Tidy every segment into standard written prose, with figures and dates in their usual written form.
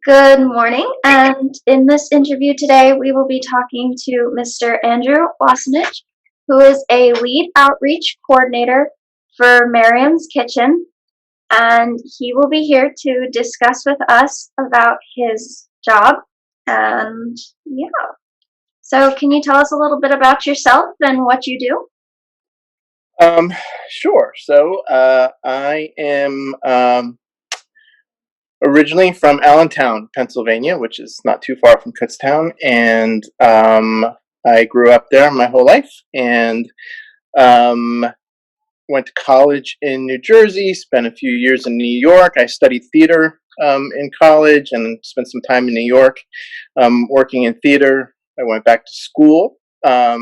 Good morning, and in this interview today, we will be talking to Mr. Andrew Wassenich, who is a lead outreach coordinator for Miriam's Kitchen, and he will be here to discuss with us about his job. And yeah, so can you tell us a little bit about yourself and what you do? Um, sure. I am originally from Allentown, Pennsylvania, which is not too far from Kutztown, and I grew up there my whole life, and um, went to college in New Jersey. Spent a few years in New York. I studied theater in college, and spent some time in New York working in theater. I went back to school. At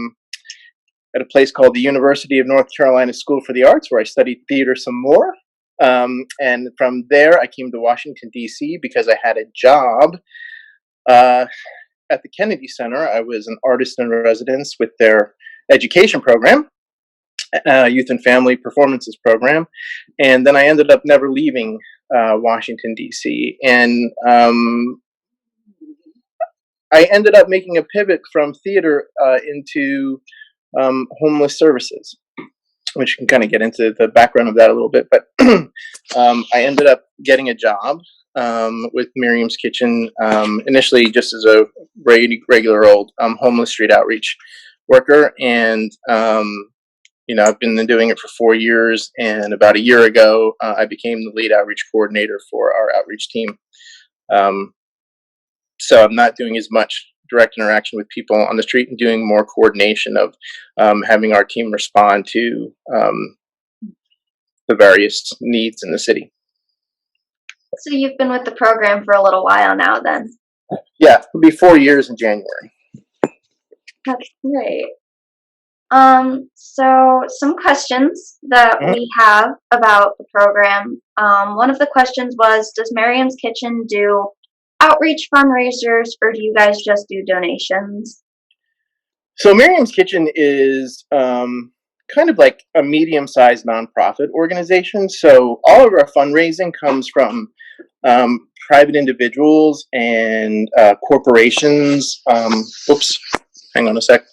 a place called the University of North Carolina School for the Arts, where I studied theater some more. And from there, I came to Washington, D.C., because I had a job uh, at the Kennedy Center. I was an artist in residence with their education program, youth and family performances program. And then I ended up never leaving Washington, D.C. And I ended up making a pivot from theater into homeless services, which can kind of get into the background of that a little bit. But I ended up getting a job with Miriam's Kitchen, initially just as a regular old homeless street outreach worker. And, I've been doing it for 4 years. And about a year ago, I became the lead outreach coordinator for our outreach team. So I'm not doing as much direct interaction with people on the street and doing more coordination of having our team respond to the various needs in the city. So you've been with the program for a little while now, then. Yeah, it'll be 4 years in January. That's great. So some questions that we have about the program. One of the questions was, does Miriam's Kitchen do outreach fundraisers, or do you guys just do donations? So Miriam's Kitchen is kind of like a medium-sized nonprofit organization. So all of our fundraising comes from private individuals and corporations. Oops, hang on a sec.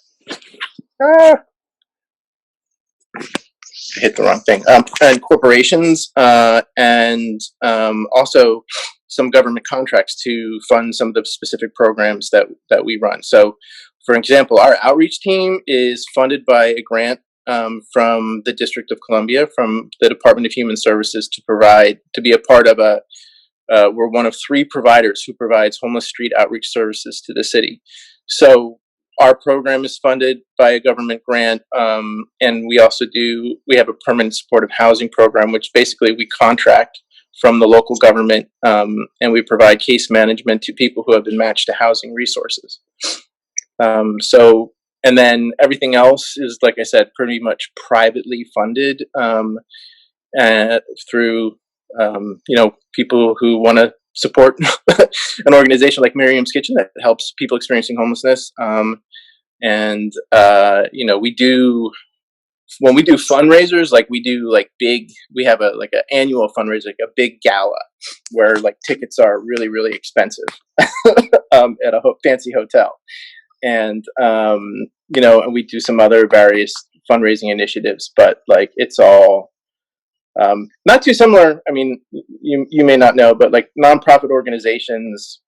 I hit the wrong thing. And corporations and also some government contracts to fund some of the specific programs that we run. So, for example, our outreach team is funded by a grant from the District of Columbia, from the Department of Human Services, to be a part of we're one of 3 providers who provides homeless street outreach services to the city. So our program is funded by a government grant, and we have a permanent supportive housing program, which basically we contract from the local government, and we provide case management to people who have been matched to housing resources. And then everything else is, like I said, pretty much privately funded through people who want to support an organization like Miriam's Kitchen that helps people experiencing homelessness. We do, when we do fundraisers, we have an annual fundraiser, like a big gala where tickets are really, really expensive at a fancy hotel. And, and we do some other various fundraising initiatives, but it's all not too similar. I mean, you may not know, but nonprofit organizations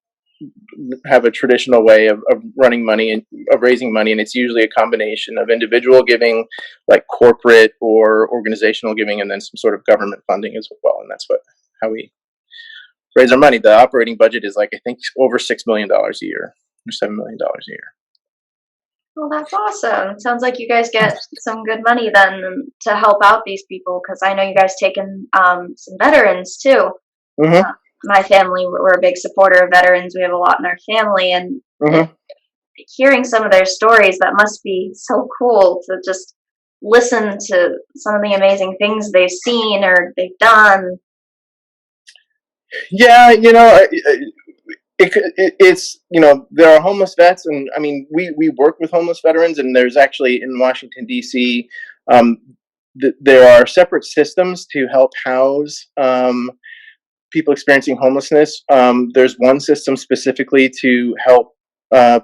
have a traditional way of running money and of raising money, and it's usually a combination of individual giving, like corporate or organizational giving, and then some sort of government funding as well. And that's how we raise our money. The operating budget is I think over $6 million a year, or $7 million a year. Well, that's awesome. Sounds like you guys get some good money then to help out these people, because I know you guys take in some veterans too. Mm-hmm. My family, we're a big supporter of veterans. We have a lot in our family, and hearing some of their stories, that must be so cool to just listen to some of the amazing things they've seen or they've done. Yeah, it's there are homeless vets, and I mean we work with homeless veterans, and there's actually in Washington D.C. There are separate systems to help house people experiencing homelessness, there's one system specifically to help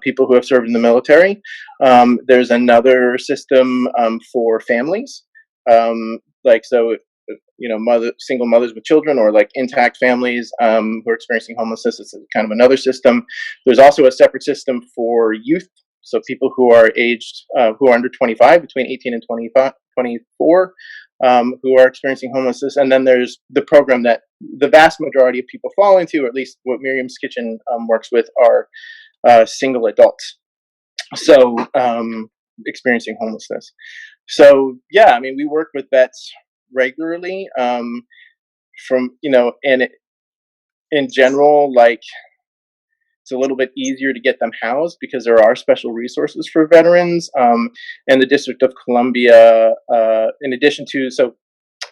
people who have served in the military. There's another system for families, like so, single mothers with children, or like intact families who are experiencing homelessness. It's kind of another system. There's also a separate system for youth, so people who are aged, who are under 25, between 18 and 24, who are experiencing homelessness. And then there's the program that the vast majority of people fall into, or at least what Miriam's Kitchen works with, are single adults, so experiencing homelessness. So yeah, I mean, we work with vets regularly, and in general, like, it's a little bit easier to get them housed because there are special resources for veterans. And the District of Columbia, in addition to, so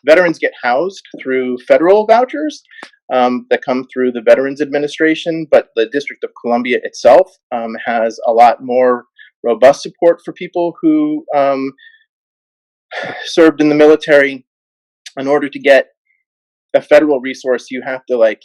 veterans get housed through federal vouchers that come through the Veterans Administration, but the District of Columbia itself has a lot more robust support for people who served in the military. In order to get a federal resource, you have to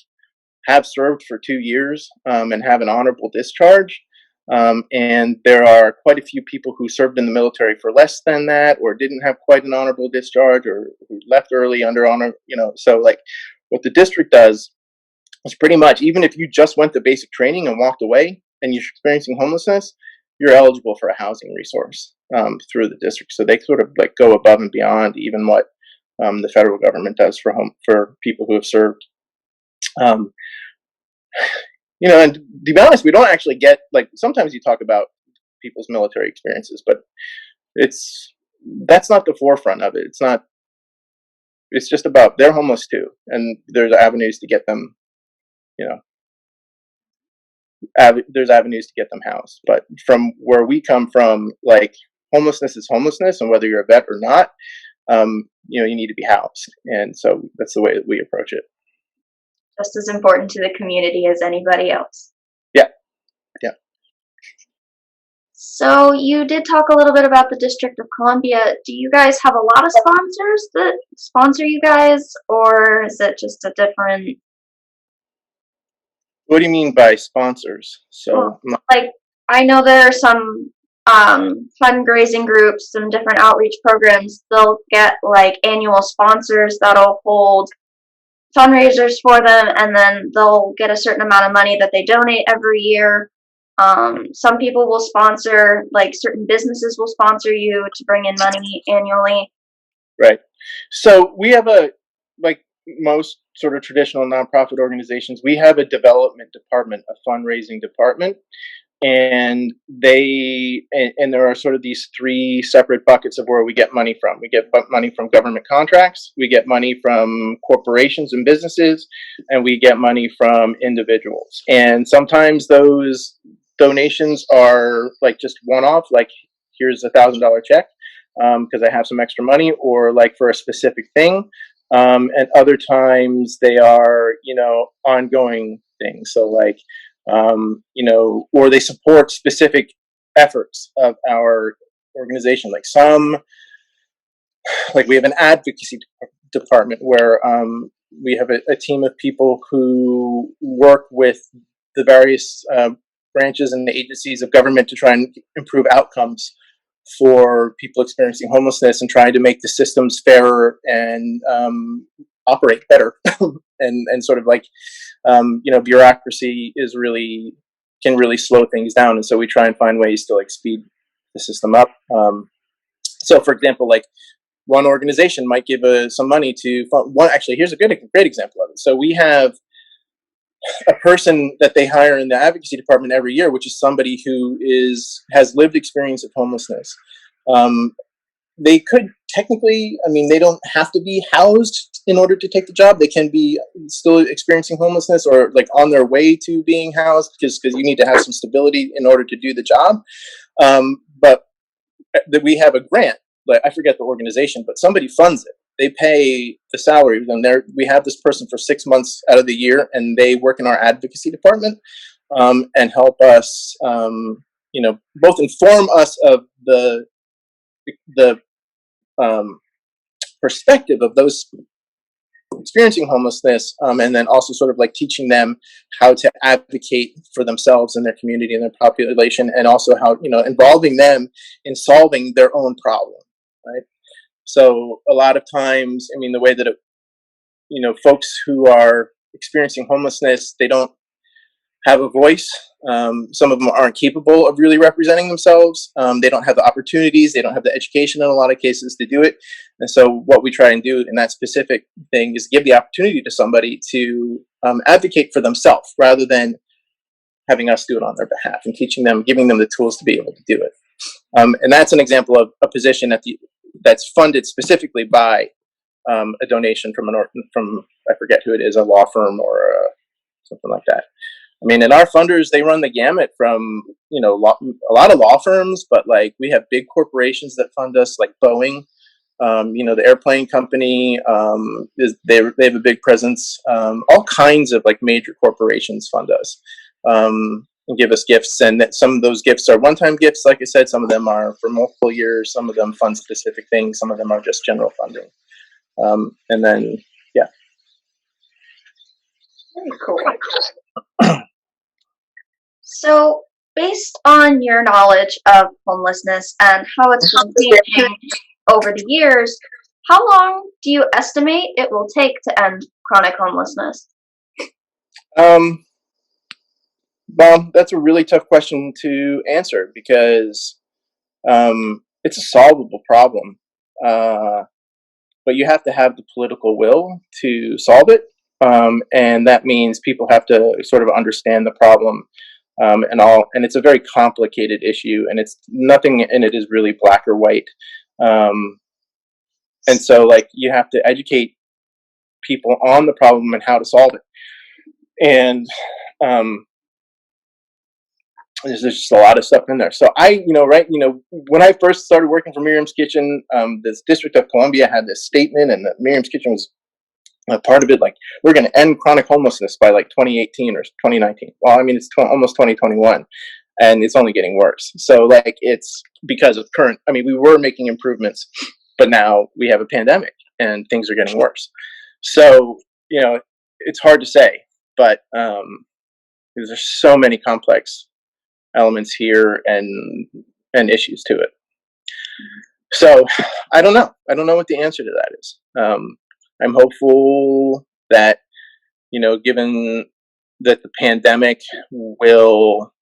have served for 2 years and have an honorable discharge. And there are quite a few people who served in the military for less than that, or didn't have quite an honorable discharge, or who left early under honor. So like, what the district does is pretty much, even if you just went to basic training and walked away and you're experiencing homelessness, you're eligible for a housing resource through the district. So they sort of like go above and beyond even what the federal government does for people who have served. And to be honest, we don't actually get, like, sometimes you talk about people's military experiences, but that's not the forefront of it. It's just about, they're homeless too, and there's avenues to get them, there's avenues to get them housed. But from where we come from, like, homelessness is homelessness, and whether you're a vet or not, you need to be housed. And so that's the way that we approach it. Just as important to the community as anybody else. Yeah. Yeah. So you did talk a little bit about the District of Columbia. Do you guys have a lot of sponsors that sponsor you guys, or is it just a different? What do you mean by sponsors? So, like, I know there are some fundraising groups, some different outreach programs. They'll get like annual sponsors that'll hold fundraisers for them, and then they'll get a certain amount of money that they donate every year. Some people will sponsor, like certain businesses will sponsor you to bring in money annually. Right. So we have like most sort of traditional nonprofit organizations, we have a development department, a fundraising department. And there are sort of these three separate buckets of where we get money from. We get money from government contracts, we get money from corporations and businesses, and we get money from individuals. And sometimes those donations are like just one-off, like, here's $1,000 check because I have some extra money, or like for a specific thing. And other times they are, ongoing things. So like, or they support specific efforts of our organization. Like we have an advocacy department where we have a team of people who work with the various branches and the agencies of government to try and improve outcomes for people experiencing homelessness, and trying to make the systems fairer and operate better. and sort of like, bureaucracy can really slow things down. And so we try and find ways to like speed the system up. So for example, like one organization might give some money to one. Actually, here's a great example of it. So we have a person that they hire in the advocacy department every year, which is somebody who has lived experience of homelessness. They could technically, they don't have to be housed in order to take the job. They can be still experiencing homelessness, or like on their way to being housed, because you need to have some stability in order to do the job. But we have a grant, like, I forget the organization, but somebody funds it. They pay the salary, and we have this person for 6 months out of the year, and they work in our advocacy department and help us, both inform us of the perspective of those experiencing homelessness, and then also sort of like teaching them how to advocate for themselves and their community and their population, and also how, involving them in solving their own problem, right? So a lot of times, I mean, the way that folks who are experiencing homelessness, they don't have a voice. Some of them aren't capable of really representing themselves. They don't have the opportunities. They don't have the education in a lot of cases to do it. And so what we try and do in that specific thing is give the opportunity to somebody to advocate for themselves rather than having us do it on their behalf, and teaching them, giving them the tools to be able to do it. And that's an example of a position that's funded specifically by a donation from I forget who it is, a law firm or something like that. I mean, and our funders, they run the gamut from, a lot of law firms, but like we have big corporations that fund us, like Boeing, the airplane company, they have a big presence. All kinds of like major corporations fund us, and give us gifts. And that some of those gifts are one-time gifts. Like I said, some of them are for multiple years. Some of them fund specific things. Some of them are just general funding. And then, yeah. Very cool. So, based on your knowledge of homelessness and how it's been changing over the years, how long do you estimate it will take to end chronic homelessness? Well, that's a really tough question to answer because it's a solvable problem. But you have to have the political will to solve it. And that means people have to sort of understand the problem, and it's a very complicated issue, and it's nothing in it is really black or white. And so like you have to educate people on the problem and how to solve it. And there's just a lot of stuff in there. So when I first started working for Miriam's Kitchen, this District of Columbia had this statement, and Miriam's Kitchen was a part of it. Like, we're going to end chronic homelessness by like 2018 or 2019. Well, I mean, it's almost 2021, and it's only getting worse. So like, it's because of we were making improvements, but now we have a pandemic and things are getting worse. So, it's hard to say, but there's so many complex elements here and issues to it. So I don't know what the answer to that is. I'm hopeful that, given that the pandemic will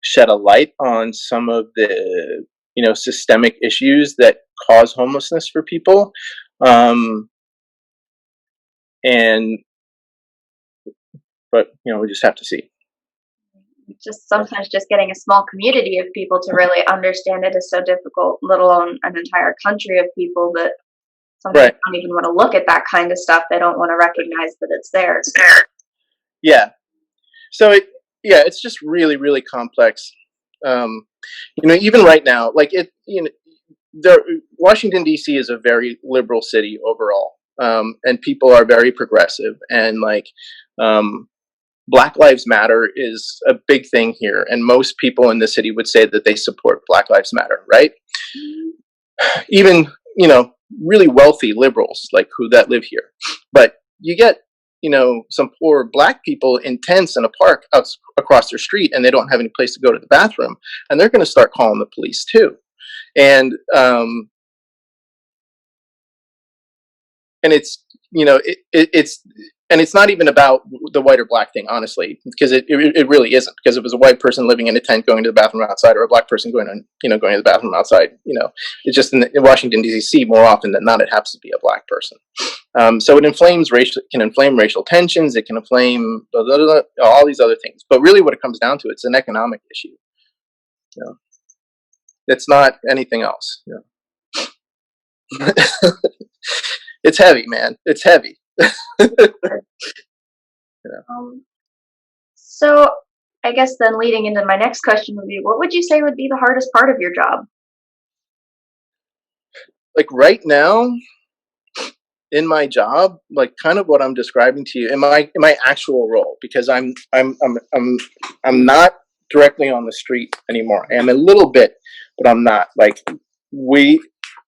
shed a light on some of the, systemic issues that cause homelessness for people. But we just have to see. Just sometimes just getting a small community of people to really understand it is so difficult, let alone an entire country of people that sometimes don't even want to look at that kind of stuff. They don't want to recognize that it's there. Yeah. So it's just really, really complex. Even right now, like Washington D.C. is a very liberal city overall, and people are very progressive, and like Black Lives Matter is a big thing here, and most people in the city would say that they support Black Lives Matter, right? Even really wealthy liberals like that live here, but you get some poor Black people in tents in a park across their street, and they don't have any place to go to the bathroom, and they're going to start calling the police too, and it's it's not even about the white or Black thing, honestly, because it really isn't. Because if it was a white person living in a tent going to the bathroom outside, or a Black person going to the bathroom outside, it's just in Washington D.C. more often than not, it happens to be a Black person. So it can inflame racial tensions. It can inflame all these other things. But really, what it comes down to, it's an economic issue. It's not anything else. It's heavy, man. It's heavy. So I guess then leading into my next question would be, what would you say would be the hardest part of your job? Like right now in my job, like kind of what I'm describing to you in my actual role, because I'm not directly on the street anymore. I am a little bit, but I'm not. Like, we,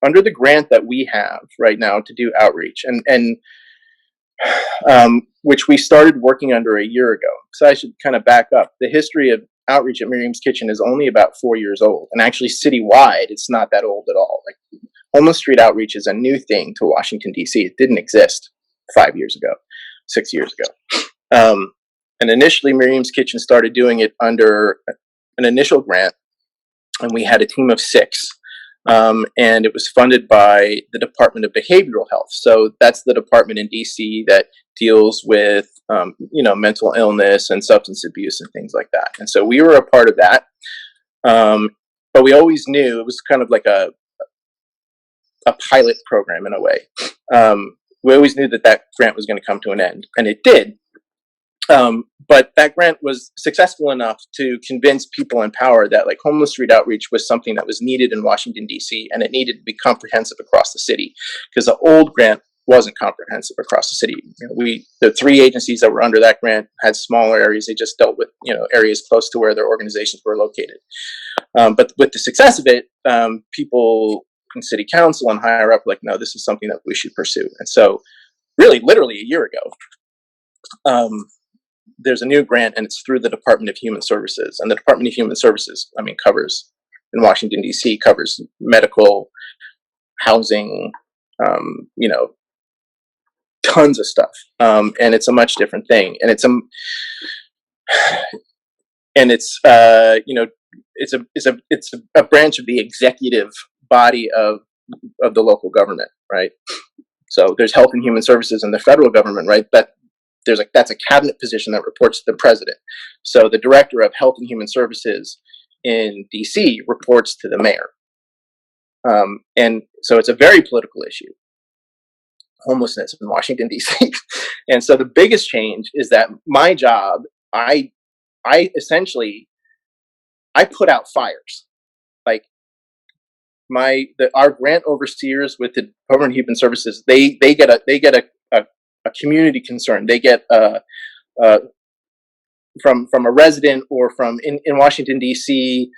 under the grant that we have right now to do outreach, and which we started working under a year ago. So I should kind of back up. The history of outreach at Miriam's Kitchen is only about 4 years old, and actually citywide, it's not that old at all. Like, homeless street outreach is a new thing to Washington, D.C. It didn't exist 5 years ago, 6 years ago. And initially, Miriam's Kitchen started doing it under an initial grant, and we had a team of 6. And it was funded by the Department of Behavioral Health. So that's the department in DC that deals with, mental illness and substance abuse and things like that. And so we were a part of that. But we always knew it was kind of like a pilot program in a way. We always knew that grant was going to come to an end, and it did. But that grant was successful enough to convince people in power that like homeless street outreach was something that was needed in Washington, D.C., and it needed to be comprehensive across the city, because the old grant wasn't comprehensive across the city. The 3 agencies that were under that grant had smaller areas. They just dealt with, areas close to where their organizations were located. But with the success of it, people in city council and higher up, like, no, this is something that we should pursue. And so really, literally a year ago, there's a new grant, and it's through the Department of Human Services. And the Department of Human Services, covers, in Washington, D.C., covers medical, housing, tons of stuff. And it's a much different thing. And it's a branch of the executive body of the local government, right? So there's Health and Human Services in the federal government, right? That's a cabinet position that reports to the president. So the director of Health and Human Services in DC reports to the mayor. And so it's a very political issue, homelessness in Washington, DC. And so the biggest change is that my job, I essentially put out fires. Like our grant overseers with the Department of Human Services, they get a community concern. They get from a resident or from in Washington, D.C.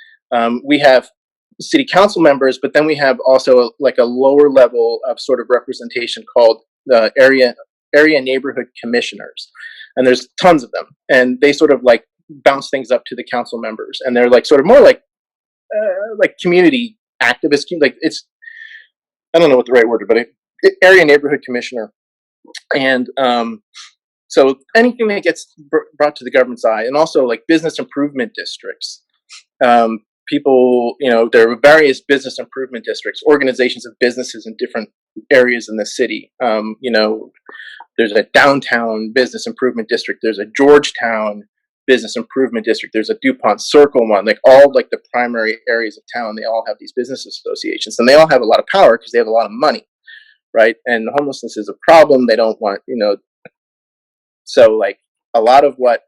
We have city council members, but then we have also like a lower level of sort of representation called the area neighborhood commissioners, and there's tons of them, and they sort of like bounce things up to the council members, and they're like sort of more like community activists. Like, it's, I don't know what the right word is, but area neighborhood commissioner. And so anything that gets brought to the government's eye, and also like business improvement districts, people, there are various business improvement districts, organizations of businesses in different areas in the city. There's a downtown business improvement district. There's a Georgetown business improvement district. There's a DuPont Circle one. Like, all like the primary areas of town, they all have these business associations, and they all have a lot of power because they have a lot of money. Right. And homelessness is a problem. They don't want, so like a lot of what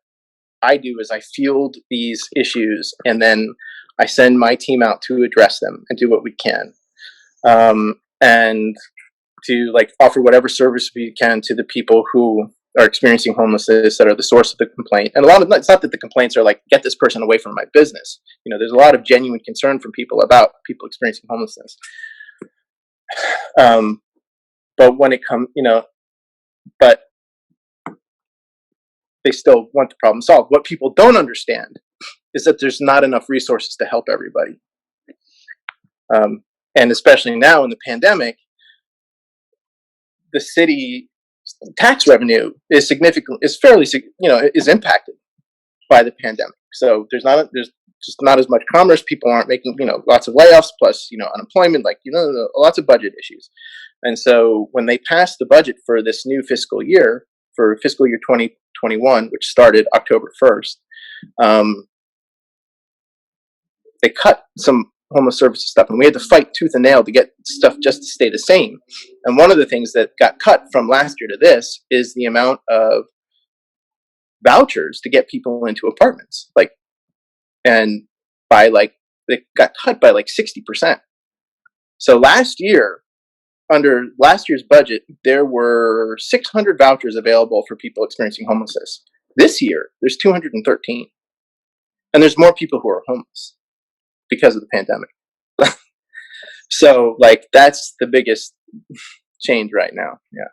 I do is I field these issues, and then I send my team out to address them and do what we can. And to like offer whatever service we can to the people who are experiencing homelessness, that are the source of the complaint. And it's not that the complaints are like, get this person away from my business. There's a lot of genuine concern from people about people experiencing homelessness. But when it comes, but they still want the problem solved. What people don't understand is that there's not enough resources to help everybody. And especially now in the pandemic, the city tax revenue is impacted by the pandemic. So there's just not as much commerce. People aren't making, lots of layoffs, plus, unemployment, lots of budget issues. And so when they passed the budget for this new fiscal year, for fiscal year 2021, which started October 1st, they cut some homeless services stuff, and we had to fight tooth and nail to get stuff just to stay the same. And one of the things that got cut from last year to this is the amount of vouchers to get people into apartments. And they got cut by 60%. So last year, under last year's budget, there were 600 vouchers available for people experiencing homelessness. This year, there's 213. And there's more people who are homeless because of the pandemic. So that's the biggest change right now. Yeah.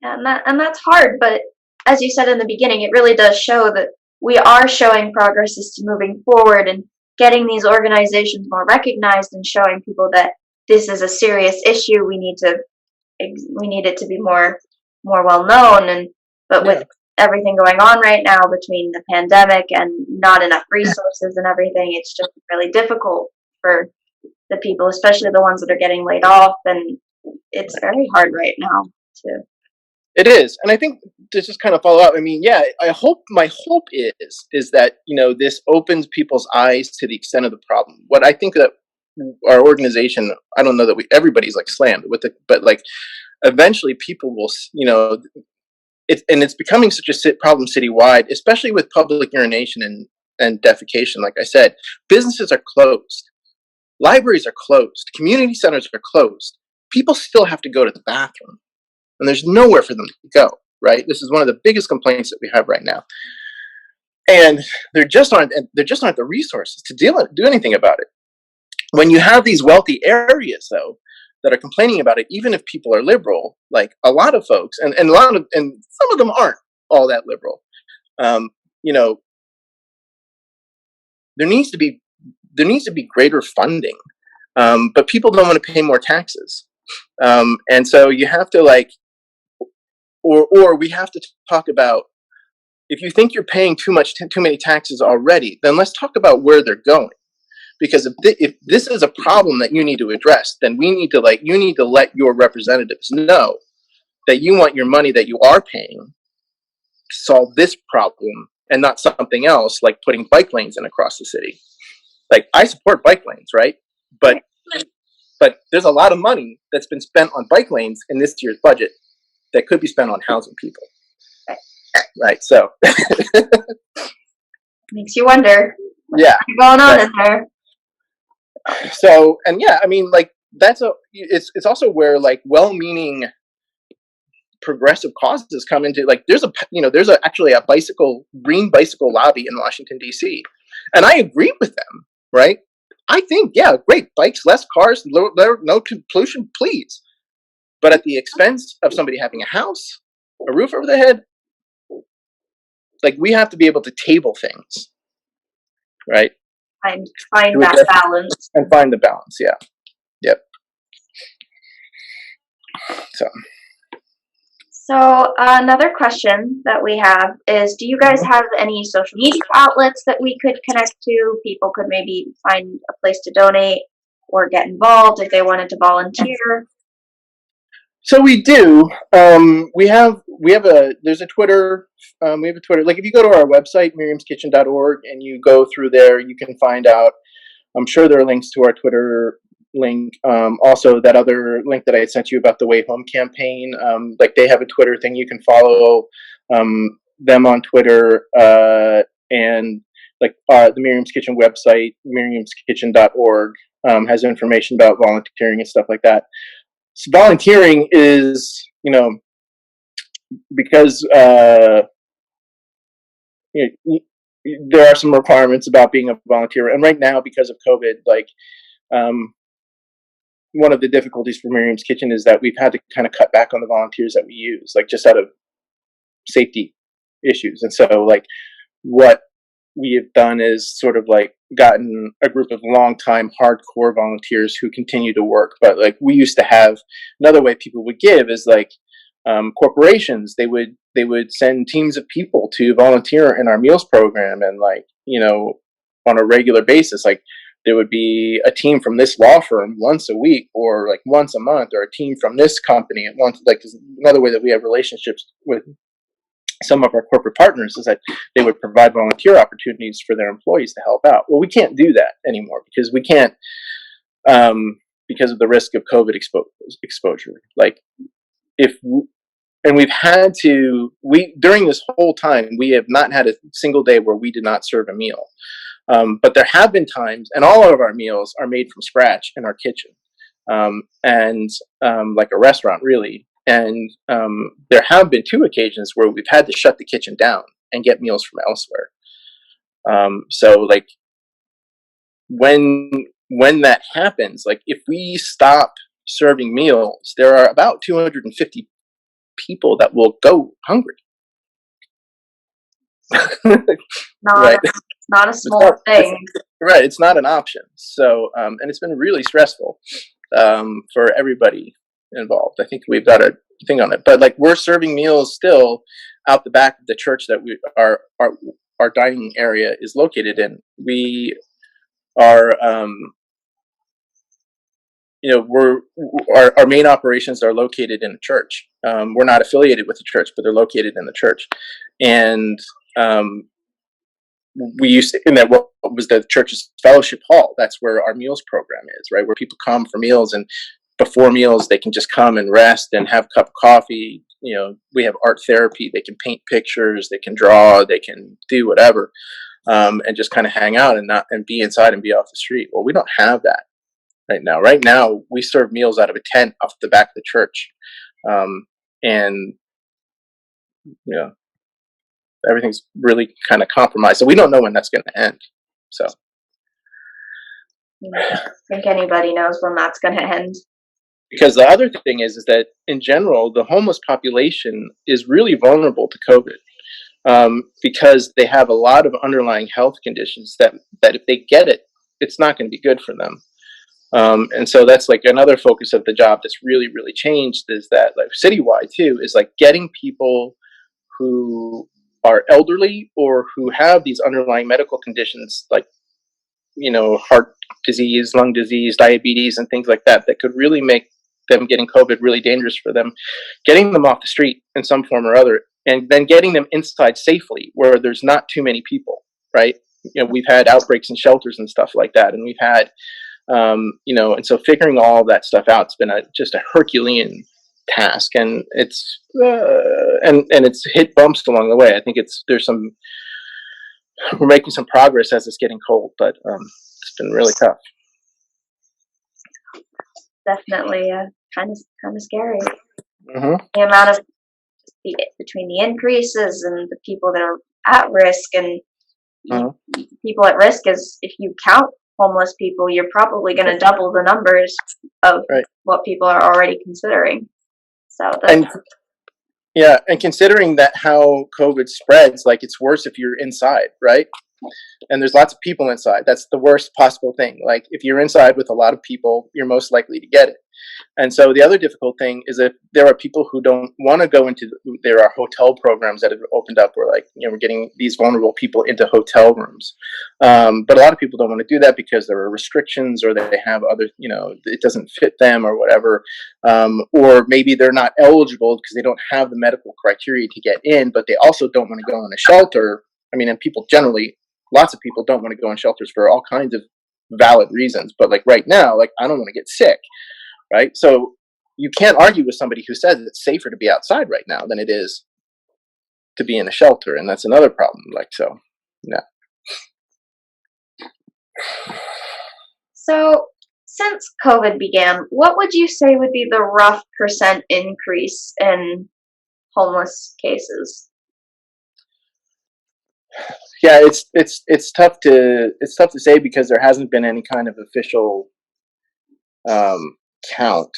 And that's hard, but as you said in the beginning, it really does show that we are showing progress as to moving forward and getting these organizations more recognized and showing people that this is a serious issue. We need it to be more well known. And but with Yeah. everything going on right now between the pandemic and not enough resources and everything, it's just really difficult for the people, especially the ones that are getting laid off. And it's very hard right now to. It is, and I think to just kind of follow up. I mean, yeah, my hope is that this opens people's eyes to the extent of the problem. What I think that our organization, I don't know that everybody's like slammed with it, but like eventually people will, it's becoming such a problem citywide, especially with public urination and defecation. Like I said, businesses are closed, libraries are closed, community centers are closed. People still have to go to the bathroom, and there's nowhere for them to go. Right? This is one of the biggest complaints that we have right now, and there just aren't the resources to do anything about it. When you have these wealthy areas, though, that are complaining about it, even if people are liberal, like a lot of folks, and some of them aren't all that liberal. Um, you know, there needs to be greater funding, but people don't want to pay more taxes, and so you have to or we have to talk about, if you think you're paying too many taxes already, then let's talk about where they're going. Because if this is a problem that you need to address, then you need to let your representatives know that you want your money that you are paying to solve this problem and not something else, like putting bike lanes in across the city. Like, I support bike lanes, right? But there's a lot of money that's been spent on bike lanes in this year's budget that could be spent on housing people. Right. So Makes you wonder what's yeah, going on in there. So, and yeah, I mean, like, it's also where like well-meaning progressive causes come into, like, there's actually a green bicycle lobby in Washington D.C., and I agree with them, right? I think, yeah, great, bikes, less cars, no pollution, please, but at the expense of somebody having a house, a roof over their head. Like, we have to be able to table things, right? Find that balance and find the balance. Yeah. Yep. So another question that we have is, do you guys have any social media outlets that we could connect to? People could maybe find a place to donate or get involved if they wanted to volunteer. So we do. There's a Twitter. We have a Twitter. Like, if you go to our website, miriamskitchen.org, and you go through there, you can find out. I'm sure there are links to our Twitter link. Also, that other link that I had sent you about the Way Home campaign. Like, they have a Twitter thing. You can follow them on Twitter. And like the Miriam's Kitchen website, miriamskitchen.org, has information about volunteering and stuff like that. So volunteering is, because there are some requirements about being a volunteer, and right now, because of COVID, like, one of the difficulties for Miriam's Kitchen is that we've had to kind of cut back on the volunteers that we use, like, just out of safety issues. And so, like, what we have done is sort of like gotten a group of longtime hardcore volunteers who continue to work. But like, we used to have another way people would give is like, corporations, they would send teams of people to volunteer in our meals program, and like, on a regular basis, like, there would be a team from this law firm once a week or like once a month, or a team from this company at once. Like, another way that we have relationships with some of our corporate partners is that they would provide volunteer opportunities for their employees to help out. Well, we can't do that anymore because we can't, because of the risk of COVID exposure. Like, and we've had to, during this whole time, we have not had a single day where we did not serve a meal. But there have been times, and all of our meals are made from scratch in our kitchen, and like a restaurant, really. And there have been 2 occasions where we've had to shut the kitchen down and get meals from elsewhere. So, like, when that happens, like, if we stop serving meals, there are about 250 people that will go hungry. Not Right? a, not a It's small not, thing. right. It's not an option. So, and it's been really stressful for everybody involved. I think we've got a thing on it, but like we're serving meals still out the back of the church that we our dining area is located in. We are, our main operations are located in the church. We're not affiliated with the church, but they're located in the church, and we used to, in that what was the church's fellowship hall. That's where our meals program is, right? Where people come for meals, and before meals they can just come and rest and have a cup of coffee. We have art therapy. They can paint pictures, they can draw, they can do whatever, and just kind of hang out and be inside and be off the street. Well, we don't have that right now. Right now, we serve meals out of a tent off the back of the church, and you know everything's really kind of compromised. So we don't know when that's going to end. So I don't think anybody knows when that's going to end. because the other thing is that in general, the homeless population is really vulnerable to COVID, because they have a lot of underlying health conditions that if they get it, it's not going to be good for them. And so that's like another focus of the job that's really, really changed, is that like citywide too, is like getting people who are elderly or who have these underlying medical conditions like, heart disease, lung disease, diabetes, and things like that, that could really make them getting COVID really dangerous for them, getting them off the street in some form or other, and then getting them inside safely where there's not too many people, right? We've had outbreaks in shelters and stuff like that, and we've had, and so figuring all that stuff out, it's been just a Herculean task, and it's and it's hit bumps along the way. I think we're making some progress as it's getting cold, but it's been really tough. Definitely kind of scary. Mm-hmm. The amount of between the increases and the people that are at risk, and Mm-hmm. people at risk is, if you count homeless people, you're probably going to double the numbers of Right. what people are already considering. So and considering that how COVID spreads, like it's worse if you're inside, right? And there's lots of people inside. That's the worst possible thing. Like if you're inside with a lot of people, you're most likely to get it. And so the other difficult thing is that there are people who don't want to go into. There are hotel programs that have opened up where, like, we're getting these vulnerable people into hotel rooms. But a lot of people don't want to do that because there are restrictions, or they have other, it doesn't fit them or whatever. Or maybe they're not eligible because they don't have the medical criteria to get in, but they also don't want to go in a shelter. I mean, and people generally, lots of people don't want to go in shelters for all kinds of valid reasons. But like right now, like I don't want to get sick. Right? So you can't argue with somebody who says it's safer to be outside right now than it is to be in a shelter. And that's another problem. Yeah. So since COVID began, what would you say would be the rough % increase in homeless cases? Yeah, it's tough to say because there hasn't been any kind of official count,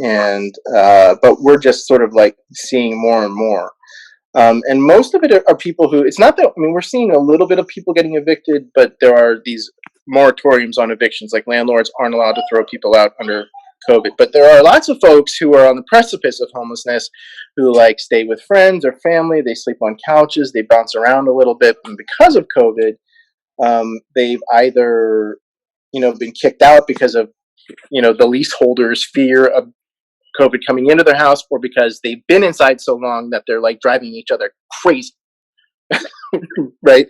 and but we're just sort of like seeing more and more, and most of it are people who, it's not that, I mean, we're seeing a little bit of people getting evicted, but there are these moratoriums on evictions. Like landlords aren't allowed to throw people out under COVID, but there are lots of folks who are on the precipice of homelessness who like stay with friends or family. They sleep on couches, they bounce around a little bit, and because of COVID, they've either been kicked out because of the leaseholders' fear of COVID coming into their house, or because they've been inside so long that they're like driving each other crazy, right?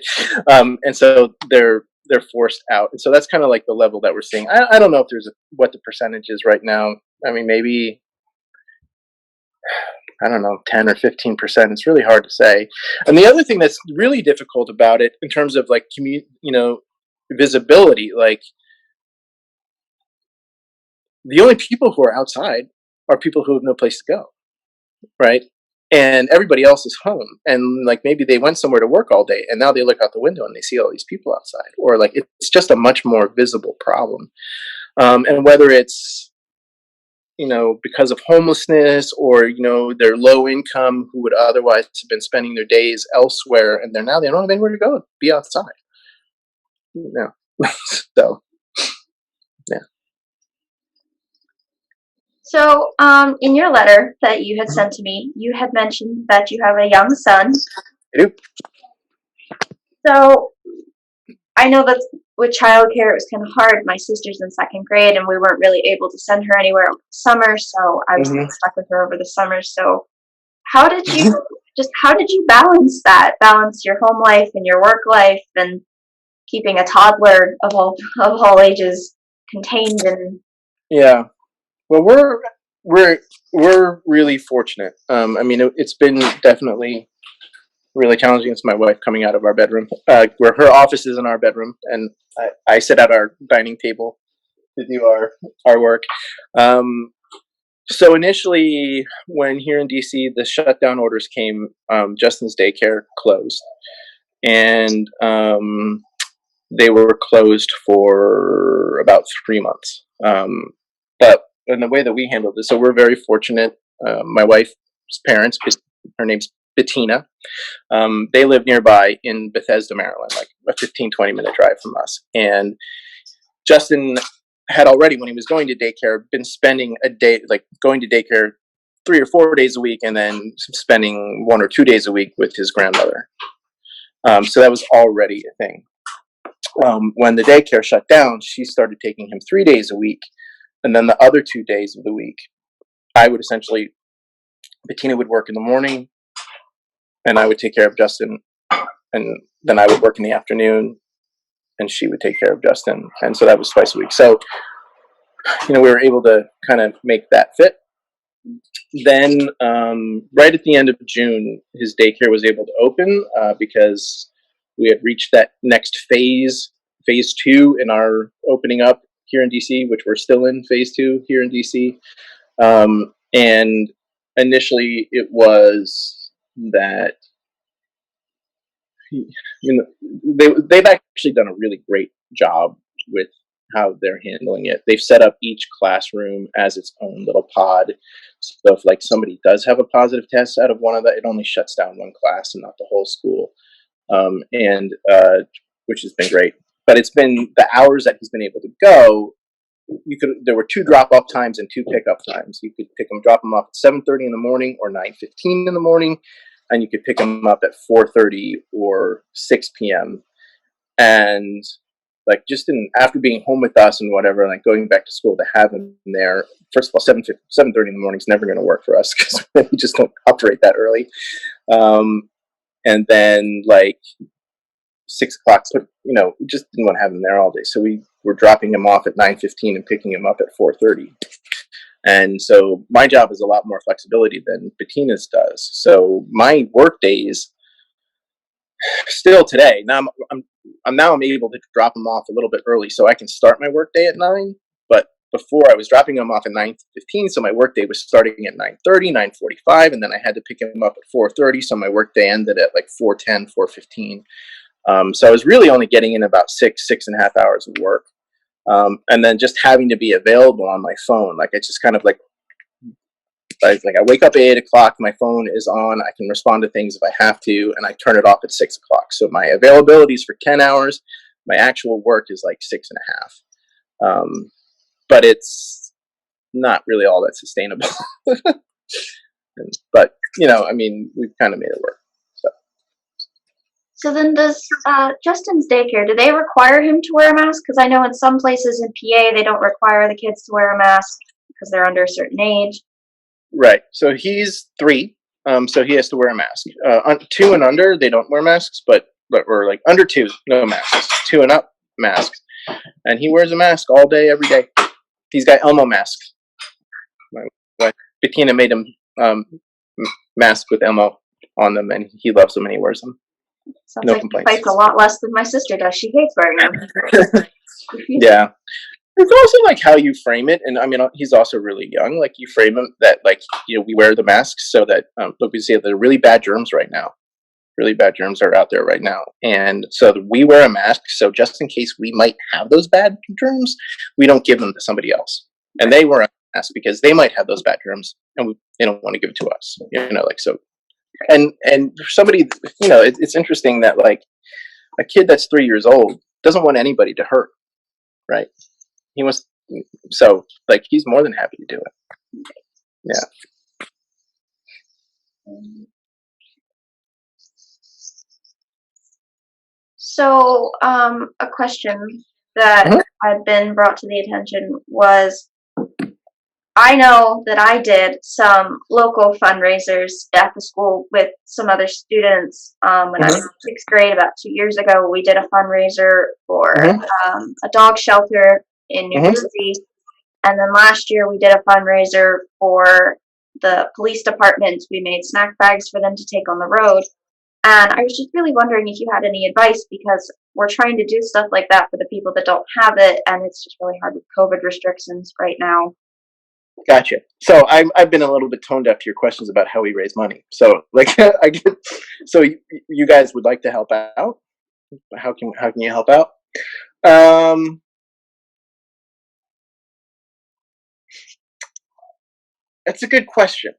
And so they're forced out, and so that's kind of like the level that we're seeing. I don't know if there's what the percentage is right now. I mean, maybe, I don't know, 10 or 15%. It's really hard to say. And the other thing that's really difficult about it in terms of like visibility, like the only people who are outside are people who have no place to go, right? And everybody else is home, and like maybe they went somewhere to work all day, and now they look out the window and they see all these people outside, or like it's just a much more visible problem. And whether it's because of homelessness or, their low income who would otherwise have been spending their days elsewhere. And they don't have anywhere to go, be outside. So, yeah. So, in your letter that you had sent to me, you had mentioned that you have a young son. I do. So, I know that with childcare, it was kind of hard. My sister's in second grade, and we weren't really able to send her anywhere over the summer, so I was Mhm. stuck with her over the summer. So, how did you balance that? Balance your home life and your work life, and keeping a toddler of all ages contained in. Yeah. Well, we're really fortunate. It's been definitely really challenging. It's my wife coming out of our bedroom, where her office is in our bedroom, and I sit at our dining table to do our work. So initially, when here in DC, the shutdown orders came, Justin's daycare closed, and they were closed for about 3 months. But in the way that we handled this, so we're very fortunate. My wife's parents, her name's Bettina, they live nearby in Bethesda, Maryland, like a 15-20 minute drive from us. And Justin had already, when he was going to daycare, been spending a day, like going to daycare 3 or 4 days a week, and then spending 1 or 2 days a week with his grandmother. So that was already a thing. When the daycare shut down, she started taking him 3 days a week, and then the other 2 days of the week, Bettina would work in the morning, and I would take care of Justin, and then I would work in the afternoon, and she would take care of Justin, and so that was twice a week. So, we were able to kind of make that fit. Then, right at the end of June, his daycare was able to open because we had reached that next phase 2 in our opening up here in DC, which we're still in phase 2 here in DC. And initially, it was that they've actually done a really great job with how they're handling it. They've set up each classroom as its own little pod. So if like somebody does have a positive test out of one of that, it only shuts down one class and not the whole school. And which has been great. But it's been the hours that he's been able to go. There were 2 drop-off times and 2 pickup times. You could drop him off at 7:30 in the morning or 9:15 in the morning, and you could pick him up at 4:30 or 6 p.m. And like after being home with us and whatever, like going back to school, to have him there. First of all, 7:30 in the morning is never going to work for us because we just don't operate that early. And then like 6 o'clock, we just didn't want to have him there all day. So we were dropping him off at 9:15 and picking him up at 4:30. And so my job is a lot more flexibility than Bettina's does. So my work days still today, now I'm able to drop him off a little bit early so I can start my work day at 9. But before, I was dropping him off at 9:15, so my work day was starting at 9:30, 9:45, and then I had to pick him up at 4:30, so my work day ended at like 4:10, 4:15. So I was really only getting in about 6.5 hours of work. And then just having to be available on my phone. Like, it's just kind of like I wake up at 8 o'clock, my phone is on, I can respond to things if I have to, and I turn it off at 6 o'clock. So my availability is for 10 hours. My actual work is like 6.5. But it's not really all that sustainable. But, we've kind of made it work. So then does Justin's daycare, do they require him to wear a mask? Because I know in some places in PA they don't require the kids to wear a mask because they're under a certain age. Right. So he's 3, so he has to wear a mask. 2 and under, they don't wear masks, but we're like under 2, no masks. 2 and up, masks. And he wears a mask all day, every day. He's got Elmo masks. My wife Bettina made him mask with Elmo on them, and he loves them and he wears them. Sounds no like complaints. He fights a lot less than my sister does. She hates wearing them. Yeah. It's also like how you frame it, and he's also really young. Like, you frame him that we wear the masks so that we say there are really bad germs right now. Really bad germs are out there right now, and so we wear a mask. So just in case we might have those bad germs, we don't give them to somebody else. And they wear ask because they might have those bedrooms and they don't want to give it to us, like so. And for somebody, it's interesting that like a kid that's 3 years old doesn't want anybody to hurt, right? He wants, so like he's more than happy to do it. Yeah. So, a question that Mhm. had been brought to the attention was, I know that I did some local fundraisers at the school with some other students. When I was Mhm. in sixth grade, about 2 years ago, we did a fundraiser for Mhm. a dog shelter in New Mhm. Jersey. And then last year, we did a fundraiser for the police department. We made snack bags for them to take on the road. And I was just really wondering if you had any advice because we're trying to do stuff like that for the people that don't have it, and it's just really hard with COVID restrictions right now. Gotcha. So I've been a little bit tone deaf to your questions about how we raise money. So like I get, so you guys would like to help out? How can you help out? Um, that's a good question.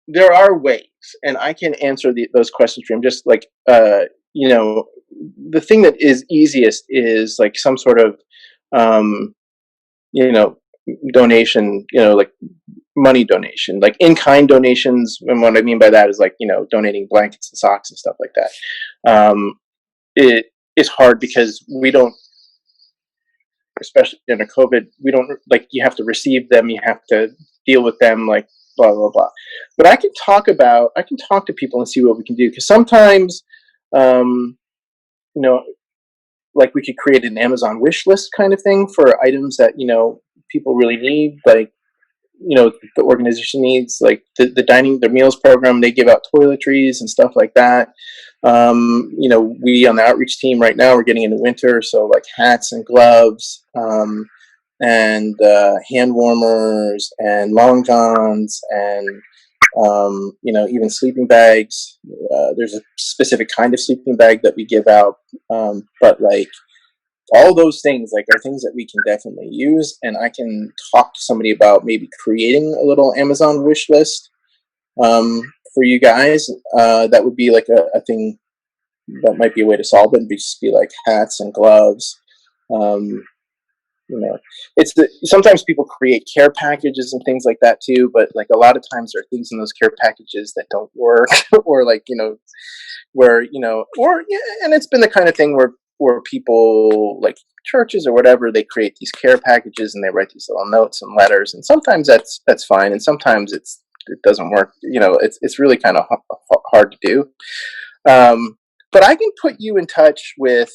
There are ways, and I can answer those questions for you. I'm just like you know, the thing that is easiest is like some sort of um, you know donation. Like money donation, like in-kind donations. And what I mean by that is like donating blankets and socks and stuff like that. It is hard because we don't, especially in a COVID, we don't like, you have to receive them, you have to deal with them, like blah blah blah. But I can talk to people and see what we can do because sometimes, um, you know, like we could create an Amazon wish list kind of thing for items that people really need, like the organization needs, like the meals program. They give out toiletries and stuff like that. We on the outreach team right now, we're getting into winter, so like hats and gloves, and hand warmers and long johns, and even sleeping bags. There's a specific kind of sleeping bag that we give out, but like all those things like are things that we can definitely use, and I can talk to somebody about maybe creating a little Amazon wish list, for you guys. That would be like a thing that might be a way to solve it, and just be like hats and gloves. um, sometimes people create care packages and things like that too, but like a lot of times there are things in those care packages that don't work or like where or yeah, and it's been the kind of thing where people like churches or whatever, they create these care packages and they write these little notes and letters, and sometimes that's fine, and sometimes it doesn't work. It's really kind of hard to do. But I can put you in touch with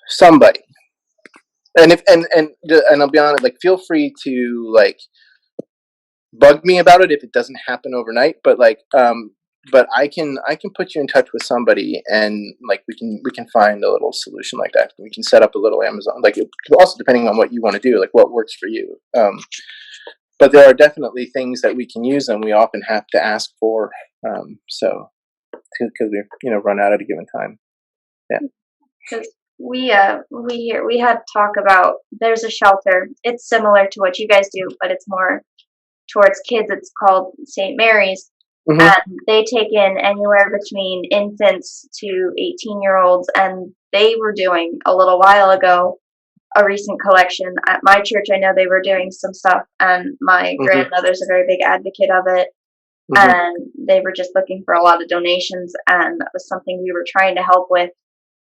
somebody, and if and I'll be honest, like feel free to like bug me about it if it doesn't happen overnight, but I can put you in touch with somebody, and like we can find a little solution like that. We can set up a little Amazon, like also depending on what you want to do, like what works for you. But there are definitely things that we can use, and we often have to ask for, so because we run out at a given time. Yeah. Because we had talk about there's a shelter. It's similar to what you guys do, but it's more towards kids. It's called St. Mary's, Hmm. and they take in anywhere between infants to 18-year-olds. And they were doing a little while ago a recent collection at my church. I know they were doing some stuff, and my Hmm. grandmother's a very big advocate of it. Hmm. And they were just looking for a lot of donations, and that was something we were trying to help with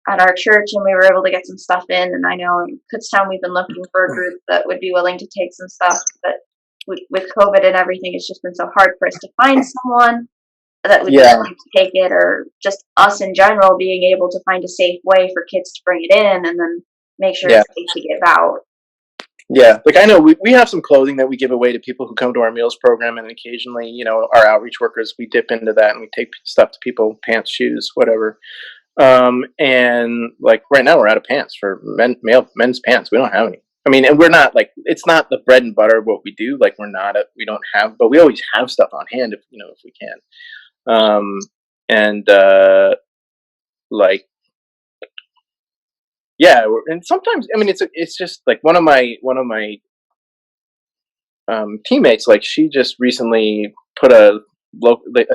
at our church, and we were able to get some stuff in. And I know in Kutztown we've been looking for a group that would be willing to take some stuff, but with COVID and everything, it's just been so hard for us to find someone that would be Yeah. willing to take it, or just us in general being able to find a safe way for kids to bring it in and then make sure Yeah. it's safe to give out. Yeah, like I know we have some clothing that we give away to people who come to our meals program, and occasionally, our outreach workers, we dip into that and we take stuff to people, pants, shoes, whatever. And like right now, we're out of pants for men's pants. We don't have any. I mean, and we're not like, it's not the bread and butter of what we do. Like we don't have, but we always have stuff on hand if we can. And like yeah, and sometimes, I mean, it's just like one of my teammates, like she just recently put a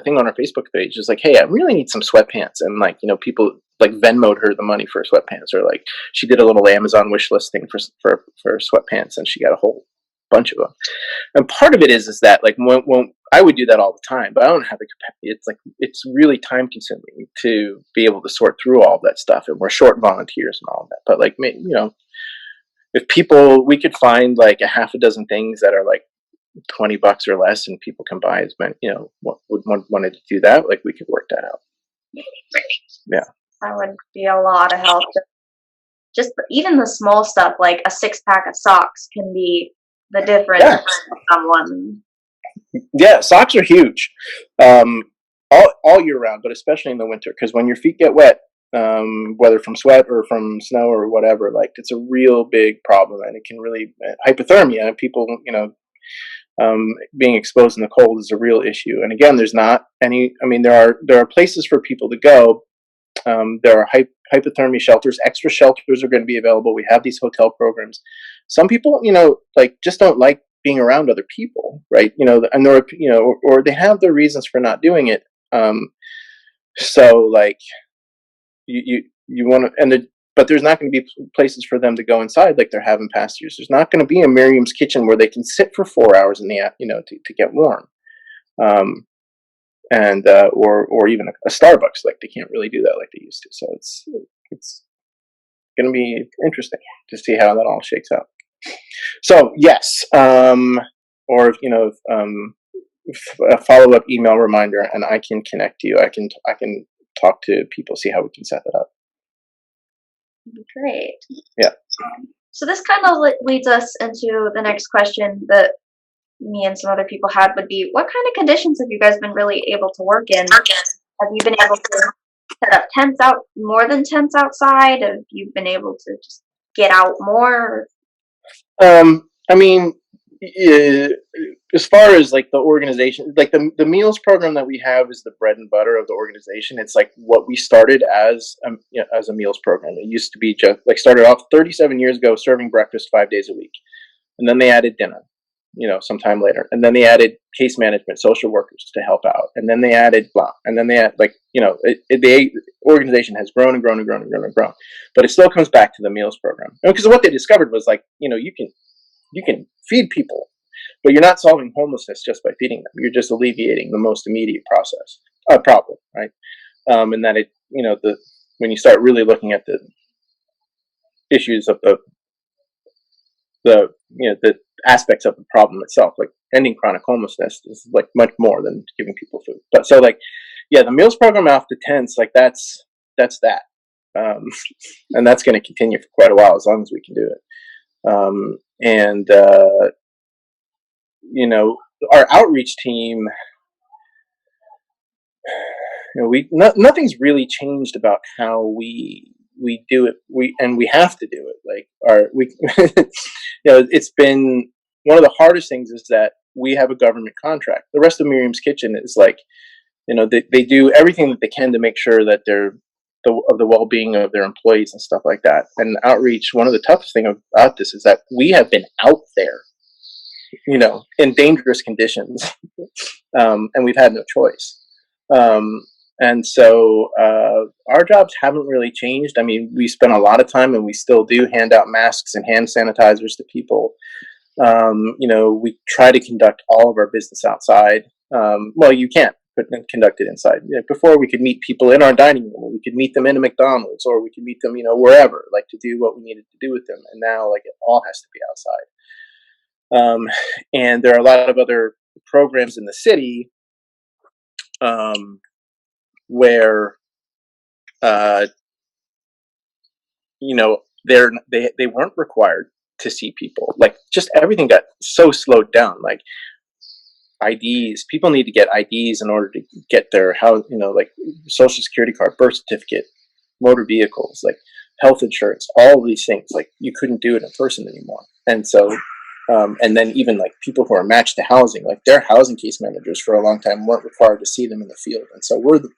thing on her Facebook page. It's like, hey, I really need some sweatpants, and like, you know, people like Venmoed her the money for sweatpants, or like she did a little Amazon wish list thing for sweatpants, and she got a whole bunch of them. And part of it is that like when I would do that all the time, but I don't have the capacity. It's like it's really time consuming to be able to sort through all of that stuff, and we're short volunteers and all of that. But like, you know, if people, we could find like a half a dozen things that are like $20 or less, and people can buy as many, you know, what would wanted to do that, like we could work that out. Yeah, That would be a lot of help. Just even the small stuff, like a 6-pack of socks, can be the difference yeah, for someone. yeah. Socks are huge, all year round, but especially in the winter, because when your feet get wet, whether from sweat or from snow or whatever, like it's a real big problem, and it can really hypothermia. And people, you know, being exposed in the cold is a real issue. And again, there's not any. I mean, there are places for people to go. There are hypothermia shelters. Extra shelters are going to be available. We have these hotel programs. Some people, you know, like just don't like being around other people, right? You know, and there are, you know, or they have their reasons for not doing it. So like you want to, but there's not going to be places for them to go inside like they're having past years. There's not going to be a Miriam's Kitchen where they can sit for 4 hours in the, you know, to get warm. And or even a Starbucks, like they can't really do that like they used to. So it's going to be interesting to see how that all shakes out. So yes, or if, you know, a follow up email reminder, and I can connect you. I can talk to people, see how we can set that up. Great. Yeah. So this kind of leads us into the next question that me and some other people had, would be, what kind of conditions have you guys been really able to work in? Have you been able to set up tents out, more than tents outside? Have you been able to just get out more? I mean, as far as like the organization, like the meals program that we have is the bread and butter of the organization. It's like what we started as you know, as a meals program. It used to be just like started off 37 years ago serving breakfast 5 days a week, and then they added dinner, you know, sometime later, and then they added case management, social workers to help out, and then they added blah, and then they had, like, you know, the organization has grown and grown and grown and grown and grown, but it still comes back to the meals program, because what they discovered was, like, you know, you can feed people, but you're not solving homelessness just by feeding them. You're just alleviating the most immediate problem, right? And that it, you know, when you start really looking at the issues of the you know, the aspects of the problem itself, like ending chronic homelessness is like much more than giving people food. But so, like, yeah, the meals program off the tents, like that's that, and that's going to continue for quite a while, as long as we can do it. And you know, our outreach team, you know, nothing's really changed about how we do it. We have to do it. Like you know, it's been one of the hardest things is that we have a government contract. The rest of Miriam's Kitchen is like, you know, they do everything that they can to make sure that they're of the well-being of their employees and stuff like that. And outreach, one of the toughest thing about this is that we have been out there, you know, in dangerous conditions, and we've had no choice. And so our jobs haven't really changed. I mean, we spend a lot of time, and we still do hand out masks and hand sanitizers to people. You know, we try to conduct all of our business outside. Well, you can't conduct it inside. You know, before, we could meet people in our dining room, we could meet them in a McDonald's, or we could meet them, you know, wherever, like to do what we needed to do with them. And now, like, it all has to be outside. And there are a lot of other programs in the city where, you know, they weren't required to see people. Like, just everything got so slowed down. Like, IDs, people need to get IDs in order to get their house, you know, like social security card, birth certificate, motor vehicles, like health insurance, all of these things. Like, you couldn't do it in person anymore. And so, and then even like people who are matched to housing, like their housing case managers for a long time weren't required to see them in the field. And so we're the,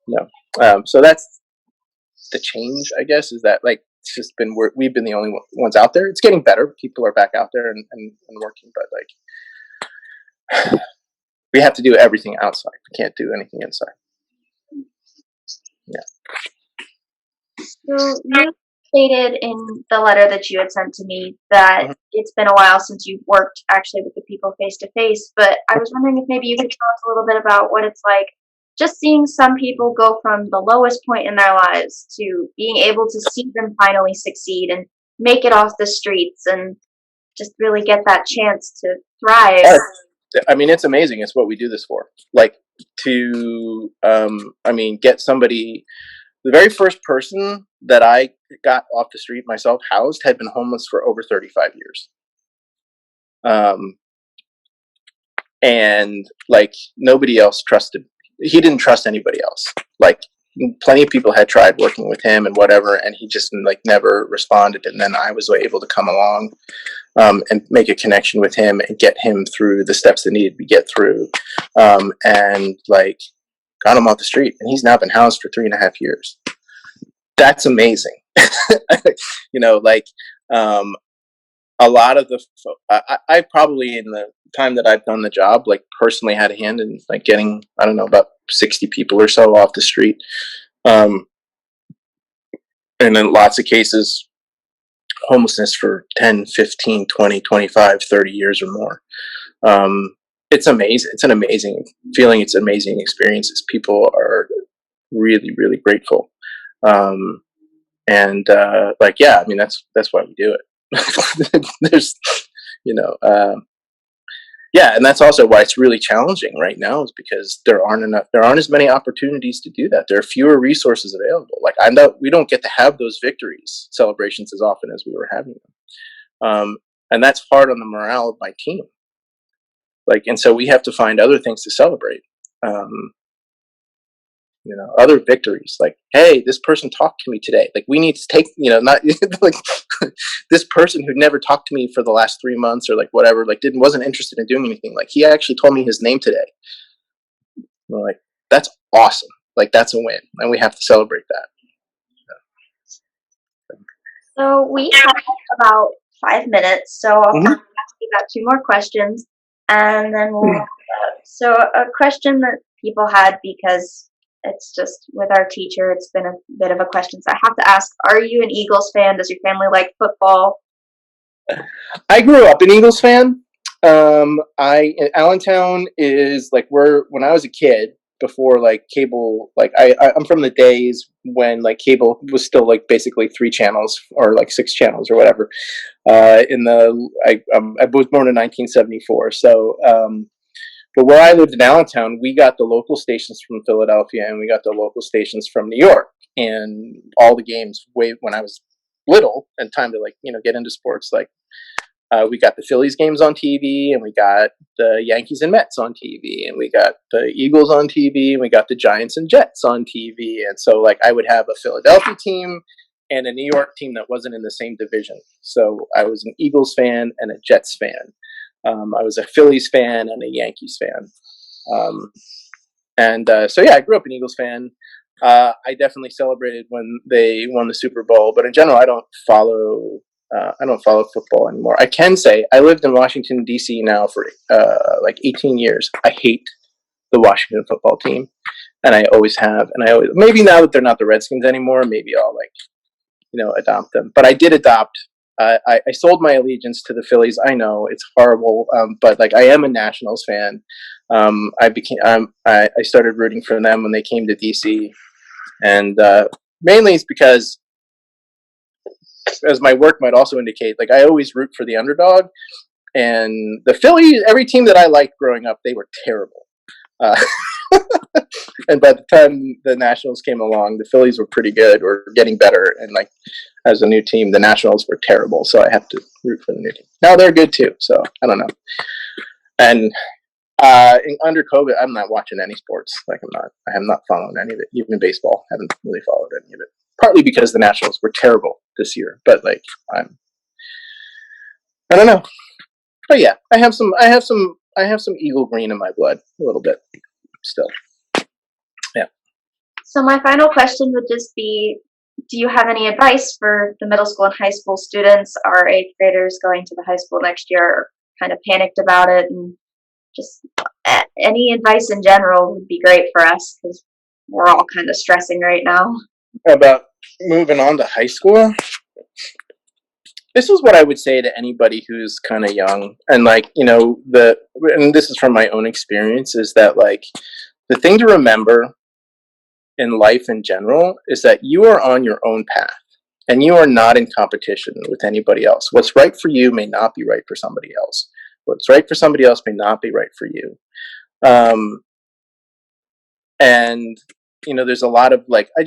you know, so that's the change, I guess, is that like it's just been we've been the only ones out there. It's getting better. People are back out there and working, but like we have to do everything outside. We can't do anything inside. Yeah. So you stated in the letter that you had sent to me that it's been a while since you've worked actually with the people face to face, but I was wondering if maybe you could tell us a little bit about what it's like just seeing some people go from the lowest point in their lives to being able to see them finally succeed and make it off the streets and just really get that chance to thrive. I mean, it's amazing. It's what we do this for. Like to, I mean, get somebody. The very first person that I got off the street myself, housed, had been homeless for over 35 years. And like nobody else trusted. He didn't trust anybody else. Like plenty of people had tried working with him and whatever, and he just like never responded. And then I was able to come along and make a connection with him and get him through the steps that needed to get through, and like got him off the street. And he's now been housed for 3.5 years. That's amazing. You know, like a lot of the I probably in the time that I've done the job, like personally had a hand in like getting, I don't know, about 60 people or so off the street, and in lots of cases homelessness for 10, 15, 20, 25, 30 years or more. It's amazing. It's an amazing feeling. It's amazing experiences. People are really, really grateful. And like, yeah, I mean, that's why we do it. There's, you know, yeah, and that's also why it's really challenging right now, is because there aren't as many opportunities to do that. There are fewer resources available. Like we don't get to have those victories celebrations as often as we were having them, and that's hard on the morale of my team. Like, and so we have to find other things to celebrate. You know, other victories, like, hey, this person talked to me today. Like, we need to take, you know, not like this person who never talked to me for the last 3 months or like whatever, like wasn't interested in doing anything. Like, he actually told me his name today. We're like, that's awesome. Like, that's a win, and we have to celebrate that. So we have about 5 minutes, so I'll ask you about 2 more questions, and then we'll. So a question that people had, because it's just with our teacher, it's been a bit of a question. So I have to ask: are you an Eagles fan? Does your family like football? I grew up an Eagles fan. Allentown is like when I was a kid, before like cable, like I'm from the days when like cable was still like basically 3 channels or like 6 channels or whatever. I was born in 1974, so but where I lived in Allentown, we got the local stations from Philadelphia and we got the local stations from New York, and all the games way when I was little and time to like, you know, get into sports, like we got the Phillies games on TV, and we got the Yankees and Mets on TV, and we got the Eagles on TV, and we got the Giants and Jets on TV. And so like I would have a Philadelphia team and a New York team that wasn't in the same division. So I was an Eagles fan and a Jets fan. I was a Phillies fan and a Yankees fan. So yeah, I grew up an Eagles fan. I definitely celebrated when they won the Super Bowl, but in general, I don't follow football anymore. I can say I lived in Washington D.C. now for like 18 years. I hate the Washington football team, and I always have. And I always, maybe now that they're not the Redskins anymore, maybe I'll like, you know, adopt them. But I did adopt. I sold my allegiance to the Phillies. I know it's horrible, but like I am a Nationals fan. I started rooting for them when they came to DC, and mainly it's because, as my work might also indicate, like I always root for the underdog. And the Phillies, every team that I liked growing up, they were terrible. And by the time the Nationals came along, the Phillies were pretty good or getting better. And like as a new team, the Nationals were terrible. So I have to root for the new team. Now they're good too. So I don't know. And under COVID, I'm not watching any sports. Like I have not followed any of it. Even baseball, I haven't really followed any of it. Partly because the Nationals were terrible this year. But like I don't know. But yeah, I have some Eagle green in my blood a little bit still. Yeah. So my final question would just be, do you have any advice for the middle school and high school students, our eighth graders going to the high school next year, are kind of panicked about it, and just any advice in general would be great for us because we're all kind of stressing right now. About moving on to high school, this is what I would say to anybody who's kind of young, and like, and this is from my own experience, is that like the thing to remember in life in general is that you are on your own path and you are not in competition with anybody else. What's right for you may not be right for somebody else. What's right for somebody else may not be right for you. And there's a lot of like, I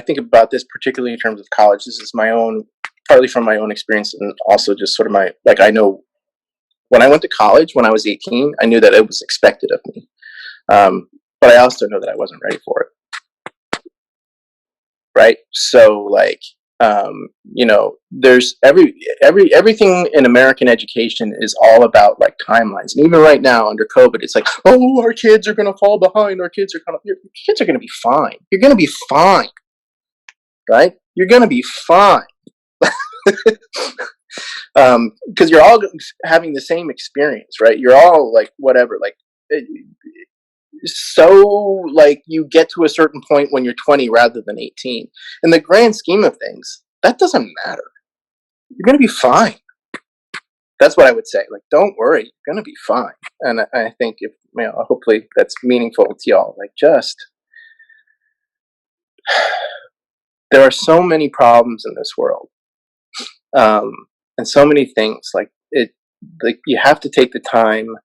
think about this particularly in terms of college. This is my own, partly from my own experience, and also just sort of I know when I went to college when I was 18, I knew that it was expected of me. But I also know that I wasn't ready for it. Right. So like, there's everything in American education is all about like timelines. And even right now under COVID, it's like, oh, our kids are going to fall behind. Your kids are going to be fine. You're going to be fine. Right. You're going to be fine. Because you're all having the same experience, right? You're all like, whatever, like, so like you get to a certain point when you're 20 rather than 18. In the grand scheme of things, that doesn't matter. You're going to be fine. That's what I would say. Like, don't worry, you're going to be fine. And I think if, hopefully that's meaningful to y'all. Like, just, there are so many problems in this world. And so many things like you have to take the time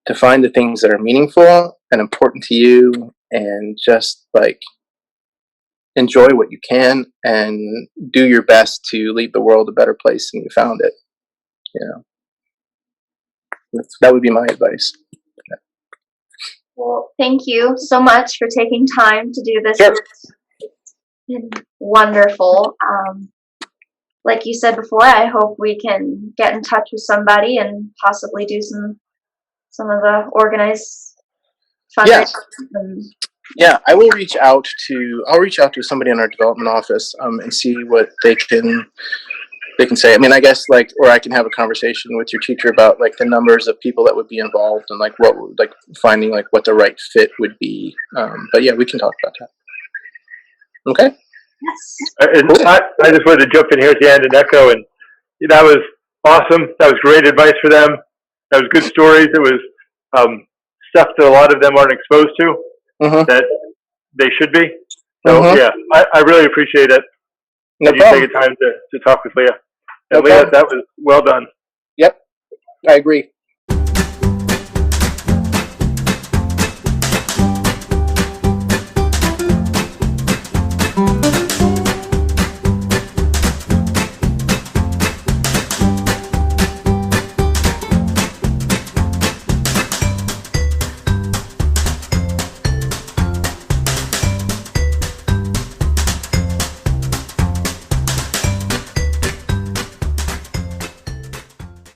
to find the things that are meaningful and important to you, and just like enjoy what you can and do your best to leave the world a better place than you found it. That would be my advice. Well, thank you so much for taking time to do this. Sure. It's been wonderful. Like you said before, I hope we can get in touch with somebody and possibly do some of the organized fundraisers. Yeah, I will reach out to somebody in our development office and see what they can say. I mean, I guess like, or I can have a conversation with your teacher about like the numbers of people that would be involved and like what, like finding like what the right fit would be. But yeah, we can talk about that. Okay. Yes. Cool. I just wanted to jump in here at the end and echo, and that was awesome. That was great advice for them. That was good stories. It was stuff that a lot of them aren't exposed to that they should be. So yeah, I really appreciate it. No you problem. taking time to talk with Leah. And No Leah, problem. that was well done. Yep, I agree.